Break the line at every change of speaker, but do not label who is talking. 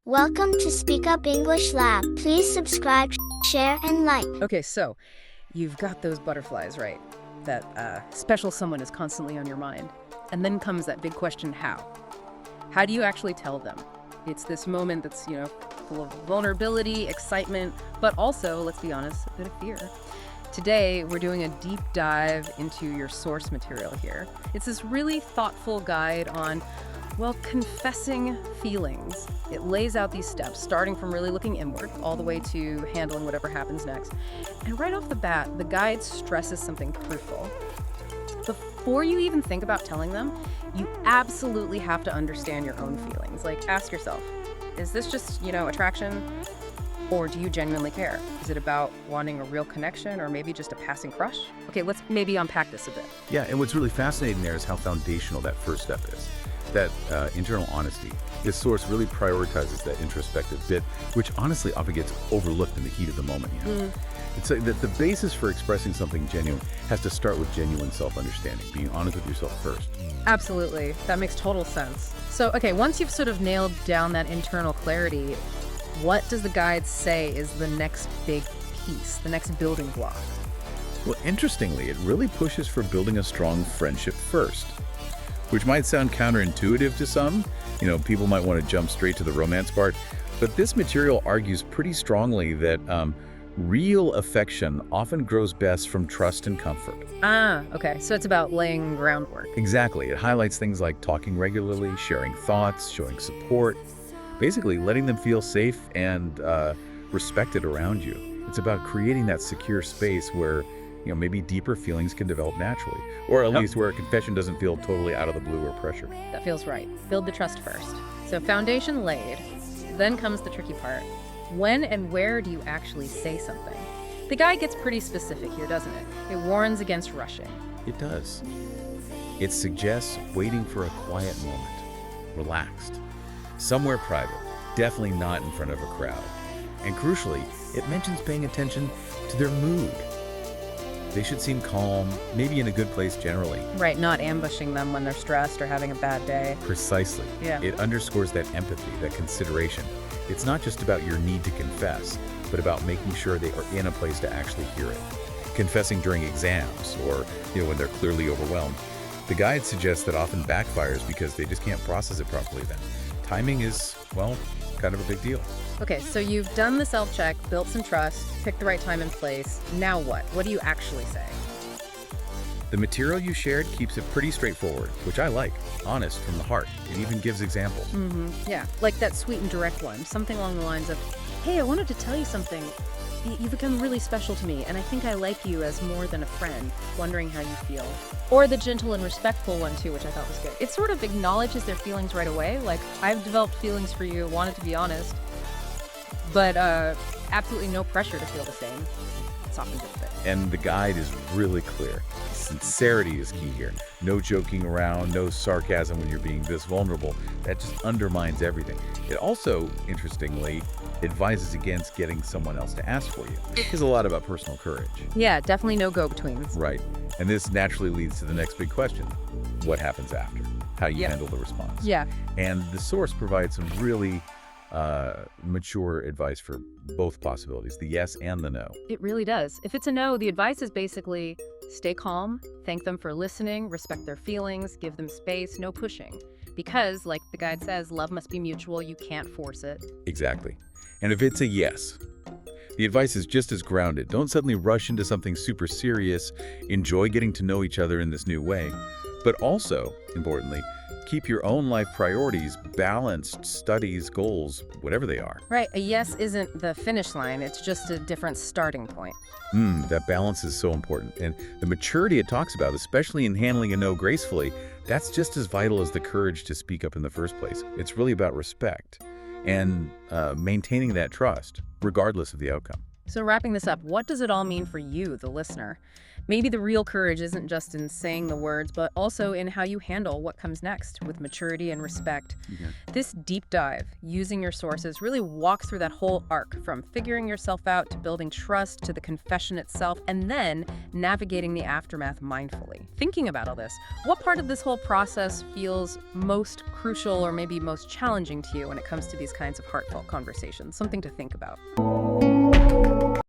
Welcome to Speak Up English Lab. Please subscribe, share, and like.
Okay, so you've got those butterflies, right? That special someone is constantly on your mind. And then comes that big question, how? How do you actually tell them? It's this moment that's, full of vulnerability, excitement, but also, let's be honest, a bit of fear. Today, we're doing a deep dive into your source material here. It's this really thoughtful guide on, confessing feelings. It lays out these steps, starting from really looking inward, all the way to handling whatever happens next. And right off the bat, the guide stresses something crucial. Before you even think about telling them, you absolutely have to understand your own feelings. Like, ask yourself, is this just, attraction? Or do you genuinely care? Is it about wanting a real connection or maybe just a passing crush? Okay, let's maybe unpack this a bit.
Yeah, and what's really fascinating there is how foundational that first step is. That internal honesty. This source really prioritizes that introspective bit, which honestly often gets overlooked in the heat of the moment. It's like that the basis for expressing something genuine has to start with genuine self-understanding, being honest with yourself first.
Absolutely. That makes total sense. So, okay, once you've sort of nailed down that internal clarity, what does the guide say is the next big piece, the next building block?
Well, interestingly, it really pushes for building a strong friendship first, which might sound counterintuitive to some. People might want to jump straight to the romance part, but this material argues pretty strongly that real affection often grows best from trust and comfort.
Okay. So it's about laying groundwork.
Exactly. It highlights things like talking regularly, sharing thoughts, showing support, basically letting them feel safe and respected around you. It's about creating that secure space where maybe deeper feelings can develop naturally, or at least where a confession doesn't feel totally out of the blue or pressure.
That feels right. Build the trust first. So foundation laid, then comes the tricky part. When and where do you actually say something? The guide gets pretty specific here, doesn't it? It warns against rushing.
It does. It suggests waiting for a quiet moment, relaxed, somewhere private, definitely not in front of a crowd. And crucially, it mentions paying attention to their mood. They should seem calm, maybe in a good place generally.
Right, not ambushing them when they're stressed or having a bad day.
Precisely.
Yeah.
It underscores that empathy, that consideration. It's not just about your need to confess, but about making sure they are in a place to actually hear it. Confessing during exams or, when they're clearly overwhelmed. The guide suggests that often backfires because they just can't process it properly then. Timing is, kind of a big deal.
Okay, so you've done the self-check, built some trust, picked the right time and place. Now what? What do you actually say?
The material you shared keeps it pretty straightforward, which I like. Honest, from the heart. It even gives examples.
Yeah, like that sweet and direct one. Something along the lines of, hey, I wanted to tell you something. You've become really special to me, and I think I like you as more than a friend, wondering how you feel. Or the gentle and respectful one, too, which I thought was good. It sort of acknowledges their feelings right away, like, I've developed feelings for you, wanted to be honest, but absolutely no pressure to feel the same. It's often just fit.
And the guide is really clear. Sincerity is key here. No joking around, no sarcasm when you're being this vulnerable. That just undermines everything. It also, interestingly, advises against getting someone else to ask for you. It's a lot about personal courage.
Yeah, definitely no go-betweens.
Right. And this naturally leads to the next big question. What happens after? How you handle the response.
Yeah.
And the source provides some really mature advice for both possibilities, the yes and the no.
It really does. If it's a no, the advice is basically stay calm, thank them for listening, respect their feelings, give them space, no pushing. Because, like the guide says, love must be mutual, you can't force it.
Exactly. And if it's a yes, the advice is just as grounded. Don't suddenly rush into something super serious. Enjoy getting to know each other in this new way. But also, importantly, keep your own life priorities balanced, studies, goals, whatever they are.
Right. A yes isn't the finish line. It's just a different starting point.
That balance is so important. And the maturity it talks about, especially in handling a no gracefully, that's just as vital as the courage to speak up in the first place. It's really about respect and maintaining that trust, regardless of the outcome.
So wrapping this up, what does it all mean for you, the listener? Maybe the real courage isn't just in saying the words, but also in how you handle what comes next with maturity and respect. This deep dive, using your sources, really walks through that whole arc from figuring yourself out to building trust to the confession itself, and then navigating the aftermath mindfully. Thinking about all this, what part of this whole process feels most crucial or maybe most challenging to you when it comes to these kinds of heartfelt conversations? Something to think about.